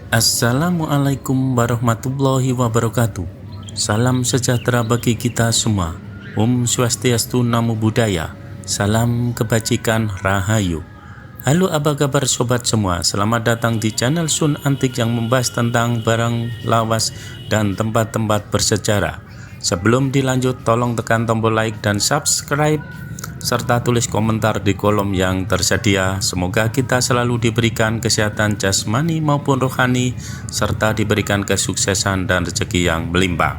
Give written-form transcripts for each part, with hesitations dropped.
Assalamualaikum warahmatullahi wabarakatuh. Salam sejahtera bagi kita semua. Om Swastiastu, Namo Buddhaya. Salam kebajikan, Rahayu. Halo, apa kabar sobat semua? Selamat datang di channel Sun Antik yang membahas tentang barang lawas dan tempat-tempat bersejarah. Sebelum dilanjut, tolong tekan tombol like dan subscribe serta tulis komentar di kolom yang tersedia. Semoga kita selalu diberikan kesehatan jasmani maupun rohani, serta diberikan kesuksesan dan rezeki yang melimpah.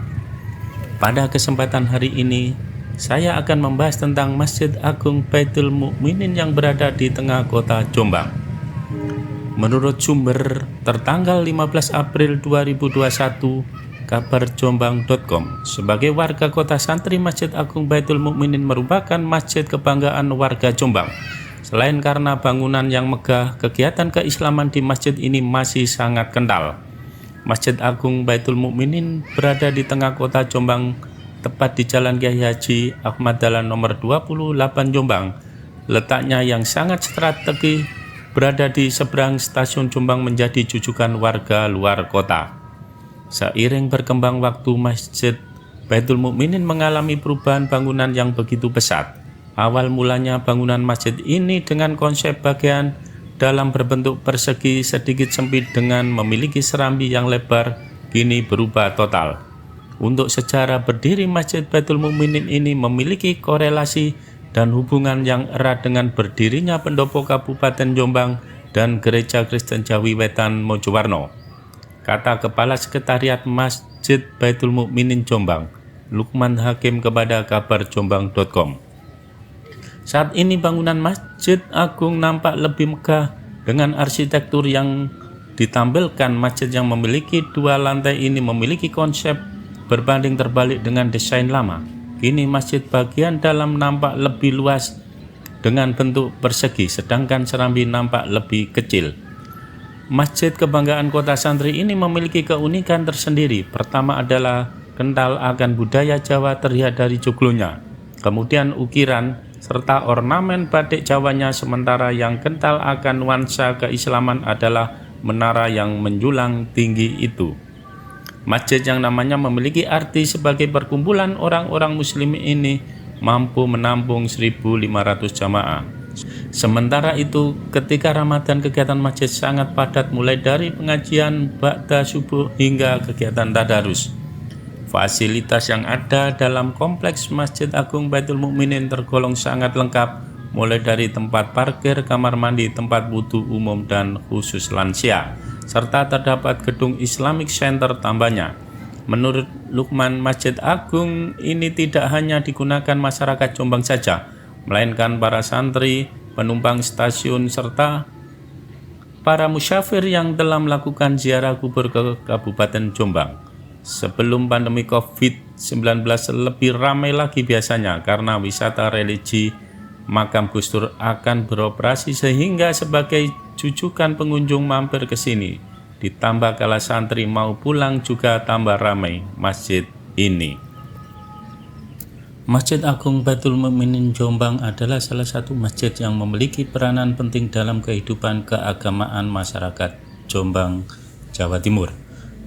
Pada kesempatan hari ini, saya akan membahas tentang Masjid Agung Baitul Mukminin yang berada di tengah kota Jombang. Menurut sumber tertanggal 15 April 2021, kabarjombang.com, sebagai warga kota santri, Masjid Agung Baitul Mukminin merupakan masjid kebanggaan warga Jombang. Selain karena bangunan yang megah, kegiatan keislaman di masjid ini masih sangat kental. Masjid Agung Baitul Mukminin berada di tengah kota Jombang, tepat di Jalan Kyai Haji Ahmad Dahlan nomor 28 Jombang. Letaknya yang sangat strategis, berada di seberang stasiun Jombang, menjadi jujukan warga luar kota. Seiring berkembang waktu, Masjid Baitul Mukminin mengalami perubahan bangunan yang begitu pesat. Awal mulanya bangunan masjid ini dengan konsep bagian dalam berbentuk persegi sedikit sempit dengan memiliki serambi yang lebar, kini berubah total. Untuk sejarah berdiri Masjid Baitul Mukminin ini memiliki korelasi dan hubungan yang erat dengan berdirinya Pendopo Kabupaten Jombang dan Gereja Kristen Jawi Wetan Mojowarno. Kata Kepala Sekretariat Masjid Baitul Mukminin Jombang, Lukman Hakim, kepada kabarjombang.com. Saat ini bangunan Masjid Agung nampak lebih megah dengan arsitektur yang ditampilkan. Masjid yang memiliki dua lantai ini memiliki konsep berbanding terbalik dengan desain lama. Kini masjid bagian dalam nampak lebih luas dengan bentuk persegi, sedangkan serambi nampak lebih kecil. Masjid kebanggaan kota santri ini memiliki keunikan tersendiri. Pertama adalah kental akan budaya Jawa terlihat dari joglonya, kemudian ukiran serta ornamen batik Jawanya, sementara yang kental akan nuansa keislaman adalah menara yang menjulang tinggi itu. Masjid yang namanya memiliki arti sebagai perkumpulan orang-orang muslim ini mampu menampung 1.500 jamaah. Sementara itu, ketika Ramadan, kegiatan masjid sangat padat, mulai dari pengajian ba'da subuh hingga kegiatan tadarus. Fasilitas yang ada dalam kompleks Masjid Agung Baitul Mukminin tergolong sangat lengkap, mulai dari tempat parkir, kamar mandi, tempat wudhu umum dan khusus lansia, serta terdapat gedung Islamic Center tambahnya. Menurut Lukman, Masjid Agung ini tidak hanya digunakan masyarakat Jombang saja, melainkan para santri, penumpang stasiun, serta para musyafir yang telah melakukan ziarah kubur ke Kabupaten Jombang. Sebelum pandemi COVID-19 lebih ramai lagi biasanya karena wisata religi makam Gus Dur akan beroperasi, sehingga sebagai jujukan pengunjung mampir ke sini. Ditambah kala santri mau pulang juga tambah ramai masjid ini. Masjid Agung Baitul Mukminin Jombang adalah salah satu masjid yang memiliki peranan penting dalam kehidupan keagamaan masyarakat Jombang, Jawa Timur.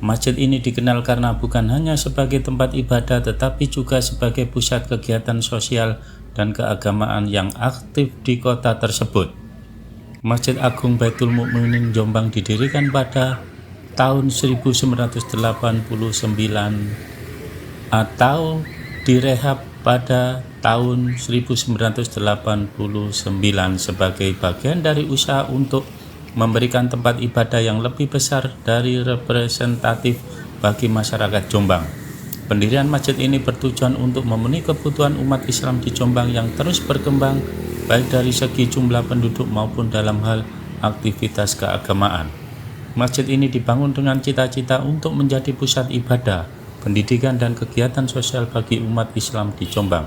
Masjid ini dikenal karena bukan hanya sebagai tempat ibadah, tetapi juga sebagai pusat kegiatan sosial dan keagamaan yang aktif di kota tersebut. Masjid Agung Baitul Mukminin Jombang didirikan pada tahun 1989 atau direhab pada tahun 1989 sebagai bagian dari usaha untuk memberikan tempat ibadah yang lebih besar dari representatif bagi masyarakat Jombang. Pendirian masjid ini bertujuan untuk memenuhi kebutuhan umat Islam di Jombang yang terus berkembang, baik dari segi jumlah penduduk maupun dalam hal aktivitas keagamaan. Masjid ini dibangun dengan cita-cita untuk menjadi pusat ibadah, pendidikan dan kegiatan sosial bagi umat Islam di Jombang.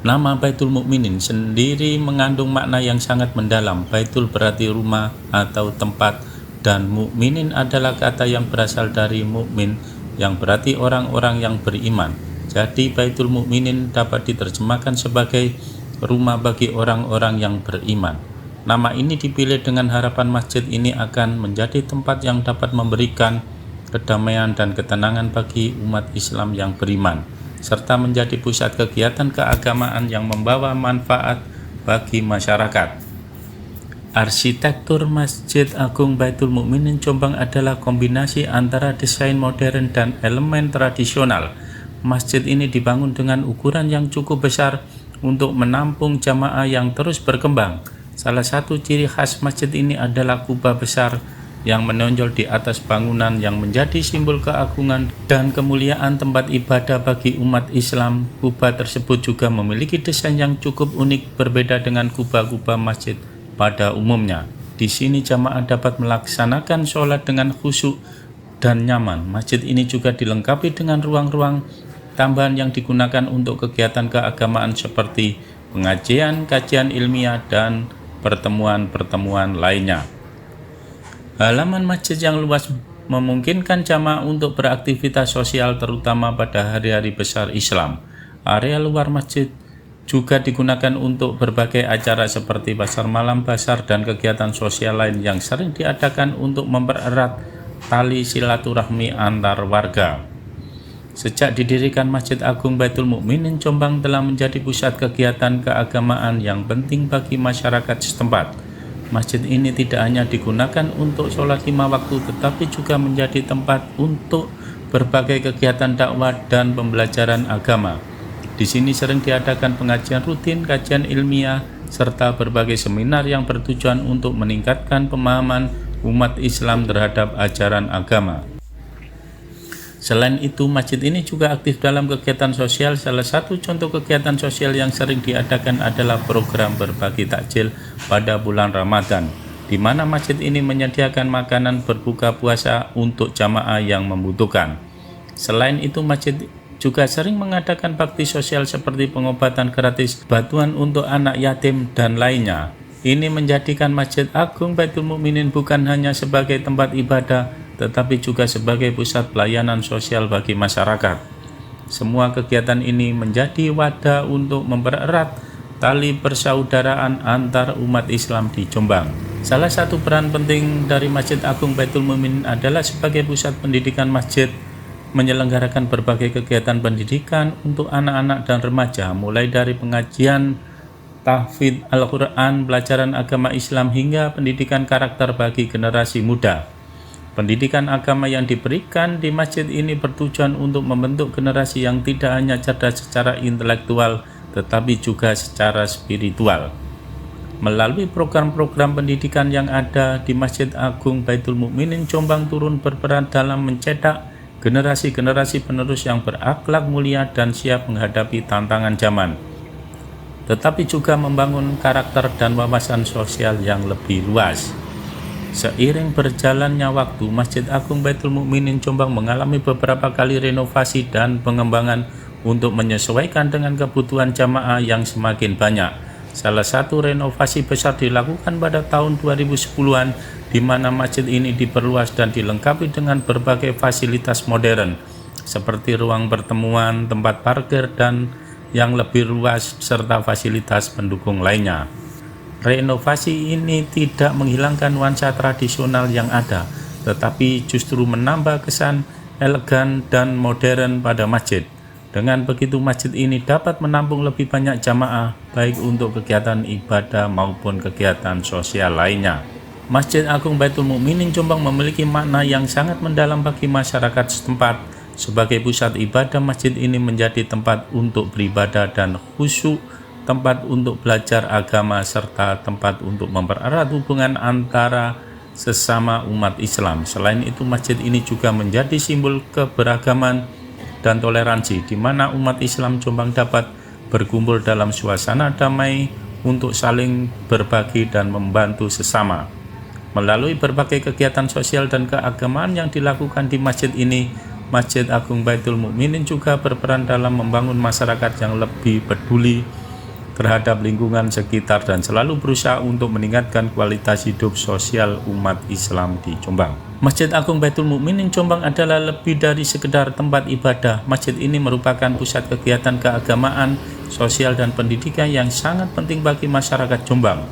Nama Baitul Mukminin sendiri mengandung makna yang sangat mendalam. Baitul berarti rumah atau tempat, dan mukminin adalah kata yang berasal dari mukmin yang berarti orang-orang yang beriman. Jadi Baitul Mukminin dapat diterjemahkan sebagai rumah bagi orang-orang yang beriman. Nama ini dipilih dengan harapan masjid ini akan menjadi tempat yang dapat memberikan kedamaian dan ketenangan bagi umat Islam yang beriman, serta menjadi pusat kegiatan keagamaan yang membawa manfaat bagi masyarakat. Arsitektur Masjid Agung Baitul Mukminin Jombang adalah kombinasi antara desain modern dan elemen tradisional. Masjid ini dibangun dengan ukuran yang cukup besar untuk menampung jamaah yang terus berkembang. Salah satu ciri khas masjid ini adalah kubah besar yang menonjol di atas bangunan yang menjadi simbol keagungan dan kemuliaan tempat ibadah bagi umat Islam. Kubah tersebut juga memiliki desain yang cukup unik, berbeda dengan kubah-kubah masjid pada umumnya. Di sini jamaah dapat melaksanakan sholat dengan khusyuk dan nyaman. Masjid ini juga dilengkapi dengan ruang-ruang tambahan yang digunakan untuk kegiatan keagamaan seperti pengajian, kajian ilmiah, dan pertemuan-pertemuan lainnya. Halaman masjid yang luas memungkinkan jamaah untuk beraktivitas sosial terutama pada hari-hari besar Islam. Area luar masjid juga digunakan untuk berbagai acara seperti pasar malam, basar, dan kegiatan sosial lain yang sering diadakan untuk mempererat tali silaturahmi antar warga. Sejak didirikan Masjid Agung Baitul Mukminin Jombang telah menjadi pusat kegiatan keagamaan yang penting bagi masyarakat setempat. Masjid ini tidak hanya digunakan untuk sholat 5 waktu, tetapi juga menjadi tempat untuk berbagai kegiatan dakwah dan pembelajaran agama. Di sini sering diadakan pengajian rutin, kajian ilmiah, serta berbagai seminar yang bertujuan untuk meningkatkan pemahaman umat Islam terhadap ajaran agama. Selain itu, masjid ini juga aktif dalam kegiatan sosial. Salah satu contoh kegiatan sosial yang sering diadakan adalah program berbagi takjil pada bulan Ramadan, di mana masjid ini menyediakan makanan berbuka puasa untuk jamaah yang membutuhkan. Selain itu, masjid juga sering mengadakan bakti sosial seperti pengobatan gratis, bantuan untuk anak yatim, dan lainnya. Ini menjadikan Masjid Agung Baitul Mukminin bukan hanya sebagai tempat ibadah, tetapi juga sebagai pusat pelayanan sosial bagi masyarakat. Semua kegiatan ini menjadi wadah untuk mempererat tali persaudaraan antar umat Islam di Jombang. Salah satu peran penting dari Masjid Agung Baitul Mukminin adalah sebagai pusat pendidikan. Masjid menyelenggarakan berbagai kegiatan pendidikan untuk anak-anak dan remaja, mulai dari pengajian tahfidz Al-Quran, pelajaran agama Islam, hingga pendidikan karakter bagi generasi muda. Pendidikan agama yang diberikan di masjid ini bertujuan untuk membentuk generasi yang tidak hanya cerdas secara intelektual, tetapi juga secara spiritual. Melalui program-program pendidikan yang ada di Masjid Agung Baitul Mukminin Jombang turun berperan dalam mencetak generasi-generasi penerus yang berakhlak mulia dan siap menghadapi tantangan zaman, tetapi juga membangun karakter dan wawasan sosial yang lebih luas. Seiring berjalannya waktu, Masjid Agung Baitul Mukminin Jombang mengalami beberapa kali renovasi dan pengembangan untuk menyesuaikan dengan kebutuhan jamaah yang semakin banyak. Salah satu renovasi besar dilakukan pada tahun 2010-an, di mana masjid ini diperluas dan dilengkapi dengan berbagai fasilitas modern, seperti ruang pertemuan, tempat parkir, dan yang lebih luas, serta fasilitas pendukung lainnya. Renovasi ini tidak menghilangkan nuansa tradisional yang ada, tetapi justru menambah kesan elegan dan modern pada masjid. Dengan begitu, masjid ini dapat menampung lebih banyak jamaah, baik untuk kegiatan ibadah maupun kegiatan sosial lainnya. Masjid Agung Baitul Mukminin Jombang memiliki makna yang sangat mendalam bagi masyarakat setempat. Sebagai pusat ibadah, masjid ini menjadi tempat untuk beribadah dan khusyuk, tempat untuk belajar agama, serta tempat untuk mempererat hubungan antara sesama umat Islam. Selain itu, masjid ini juga menjadi simbol keberagaman dan toleransi, di mana umat Islam Jombang dapat berkumpul dalam suasana damai untuk saling berbagi dan membantu sesama. Melalui berbagai kegiatan sosial dan keagamaan yang dilakukan di masjid ini, Masjid Agung Baitul Mukminin juga berperan dalam membangun masyarakat yang lebih peduli terhadap lingkungan sekitar dan selalu berusaha untuk meningkatkan kualitas hidup sosial umat Islam di Jombang. Masjid Agung Baitul Mukminin Jombang adalah lebih dari sekedar tempat ibadah. Masjid ini merupakan pusat kegiatan keagamaan, sosial, dan pendidikan yang sangat penting bagi masyarakat Jombang.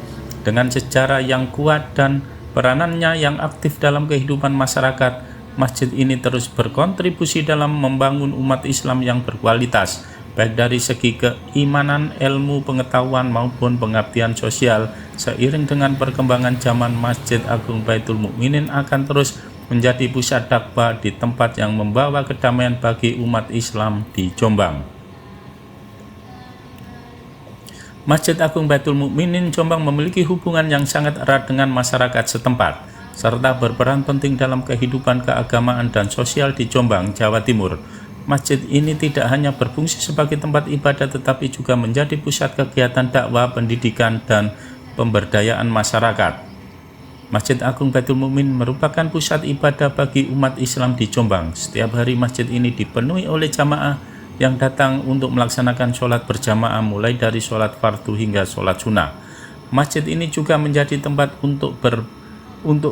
Dengan sejarah yang kuat dan peranannya yang aktif dalam kehidupan masyarakat, masjid ini terus berkontribusi dalam membangun umat Islam yang berkualitas, baik dari segi keimanan, ilmu, pengetahuan maupun pengabdian sosial. Seiring dengan perkembangan zaman, Masjid Agung Baitul Mukminin akan terus menjadi pusat dakwah di tempat yang membawa kedamaian bagi umat Islam di Jombang. Masjid Agung Baitul Mukminin Jombang memiliki hubungan yang sangat erat dengan masyarakat setempat, serta berperan penting dalam kehidupan keagamaan dan sosial di Jombang, Jawa Timur. Masjid ini tidak hanya berfungsi sebagai tempat ibadah, tetapi juga menjadi pusat kegiatan dakwah, pendidikan, dan pemberdayaan masyarakat. Masjid Agung Baitul Mukminin merupakan pusat ibadah bagi umat Islam di Jombang. Setiap hari masjid ini dipenuhi oleh jamaah yang datang untuk melaksanakan sholat berjamaah, mulai dari sholat fardu hingga sholat sunnah. Masjid ini juga menjadi tempat untuk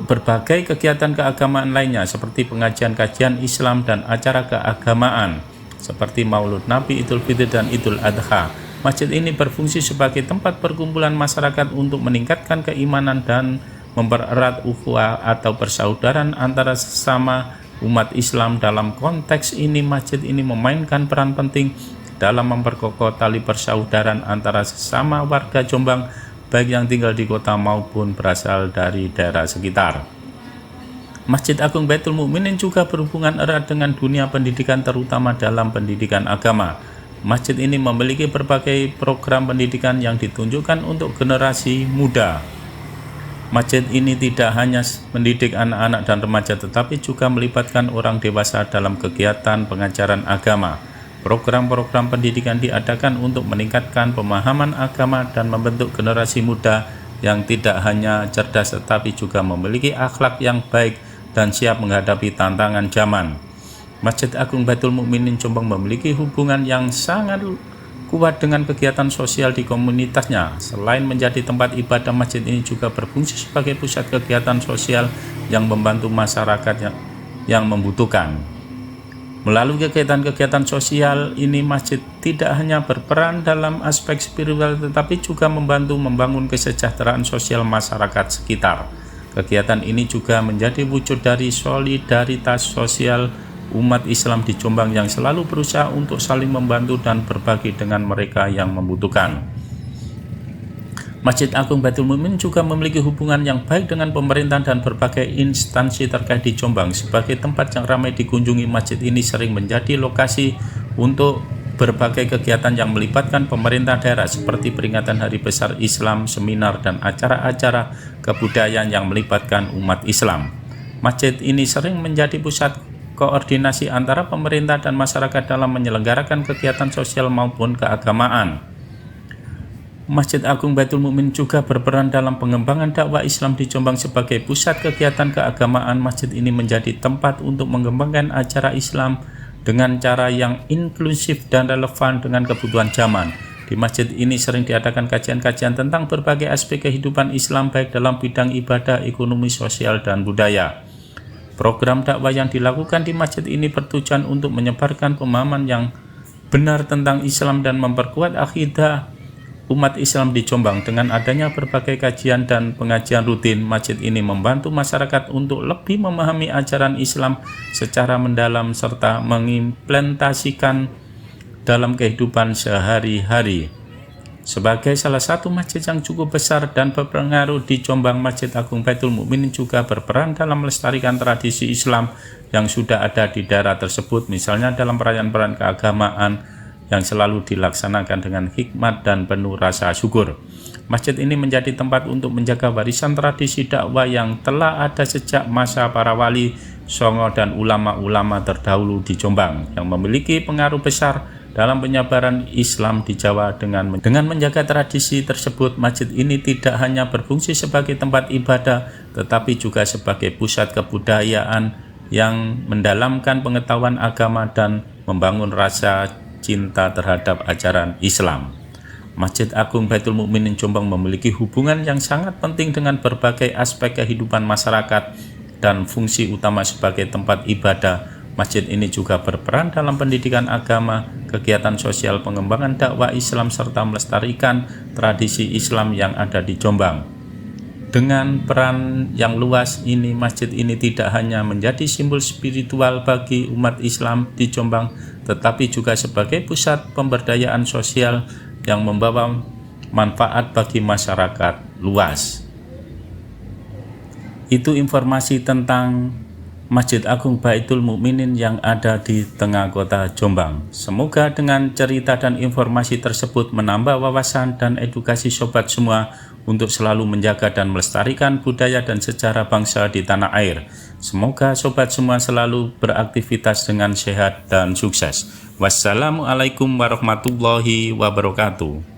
berbagai kegiatan keagamaan lainnya, seperti pengajian kajian Islam dan acara keagamaan seperti Maulud Nabi, Idul Fitri, dan Idul Adha. Masjid ini berfungsi sebagai tempat perkumpulan masyarakat untuk meningkatkan keimanan dan mempererat ukhuwah atau persaudaraan antara sesama umat Islam. Dalam konteks ini, masjid ini memainkan peran penting dalam memperkokoh tali persaudaraan antara sesama warga Jombang, baik yang tinggal di kota maupun berasal dari daerah sekitar. Masjid Agung Baitul Mukminin juga berhubungan erat dengan dunia pendidikan, terutama dalam pendidikan agama. Masjid ini memiliki berbagai program pendidikan yang ditunjukkan untuk generasi muda. Masjid ini tidak hanya mendidik anak-anak dan remaja, tetapi juga melibatkan orang dewasa dalam kegiatan pengajaran agama. Program-program pendidikan diadakan untuk meningkatkan pemahaman agama dan membentuk generasi muda yang tidak hanya cerdas, tetapi juga memiliki akhlak yang baik dan siap menghadapi tantangan zaman. Masjid Agung Baitul Mukminin Jombang memiliki hubungan yang sangat kuat dengan kegiatan sosial di komunitasnya. Selain menjadi tempat ibadah, masjid ini juga berfungsi sebagai pusat kegiatan sosial yang membantu masyarakat yang membutuhkan. Melalui kegiatan-kegiatan sosial ini, masjid tidak hanya berperan dalam aspek spiritual, tetapi juga membantu membangun kesejahteraan sosial masyarakat sekitar. Kegiatan ini juga menjadi wujud dari solidaritas sosial umat Islam di Jombang yang selalu berusaha untuk saling membantu dan berbagi dengan mereka yang membutuhkan. Masjid Agung Baitul Mukminin juga memiliki hubungan yang baik dengan pemerintah dan berbagai instansi terkait di Jombang. Sebagai tempat yang ramai dikunjungi, masjid ini sering menjadi lokasi untuk berbagai kegiatan yang melibatkan pemerintah daerah, seperti peringatan Hari Besar Islam, seminar, dan acara-acara kebudayaan yang melibatkan umat Islam. Masjid ini sering menjadi pusat koordinasi antara pemerintah dan masyarakat dalam menyelenggarakan kegiatan sosial maupun keagamaan. Masjid Agung Baitul Mukminin juga berperan dalam pengembangan dakwah Islam di Jombang. Sebagai pusat kegiatan keagamaan, masjid ini menjadi tempat untuk mengembangkan acara Islam dengan cara yang inklusif dan relevan dengan kebutuhan zaman. Di masjid ini sering diadakan kajian-kajian tentang berbagai aspek kehidupan Islam, baik dalam bidang ibadah, ekonomi, sosial, dan budaya. Program dakwah yang dilakukan di masjid ini bertujuan untuk menyebarkan pemahaman yang benar tentang Islam dan memperkuat akidah umat Islam di Jombang. Dengan adanya berbagai kajian dan pengajian rutin, masjid ini membantu masyarakat untuk lebih memahami ajaran Islam secara mendalam serta mengimplementasikan dalam kehidupan sehari-hari. Sebagai salah satu masjid yang cukup besar dan berpengaruh di Jombang, Masjid Agung Baitul Mukminin juga berperan dalam melestarikan tradisi Islam yang sudah ada di daerah tersebut, misalnya dalam perayaan-perayaan keagamaan yang selalu dilaksanakan dengan hikmat dan penuh rasa syukur. Masjid ini menjadi tempat untuk menjaga warisan tradisi dakwah yang telah ada sejak masa para wali songo dan ulama-ulama terdahulu di Jombang, yang memiliki pengaruh besar dalam penyebaran Islam di Jawa. Dengan menjaga tradisi tersebut, masjid ini tidak hanya berfungsi sebagai tempat ibadah, tetapi juga sebagai pusat kebudayaan yang mendalamkan pengetahuan agama dan membangun rasa cinta terhadap ajaran Islam. Masjid Agung Baitul Mukminin Jombang memiliki hubungan yang sangat penting dengan berbagai aspek kehidupan masyarakat dan fungsi utama sebagai tempat ibadah. Masjid ini juga berperan dalam pendidikan agama, kegiatan sosial, pengembangan dakwah Islam, serta melestarikan tradisi Islam yang ada di Jombang. Dengan peran yang luas ini, masjid ini tidak hanya menjadi simbol spiritual bagi umat Islam di Jombang, tetapi juga sebagai pusat pemberdayaan sosial yang membawa manfaat bagi masyarakat luas. Itu informasi tentang Masjid Agung Baitul Mukminin yang ada di tengah kota Jombang. Semoga dengan cerita dan informasi tersebut menambah wawasan dan edukasi sobat semua untuk selalu menjaga dan melestarikan budaya dan sejarah bangsa di tanah air. Semoga sobat semua selalu beraktivitas dengan sehat dan sukses. Wassalamualaikum warahmatullahi wabarakatuh.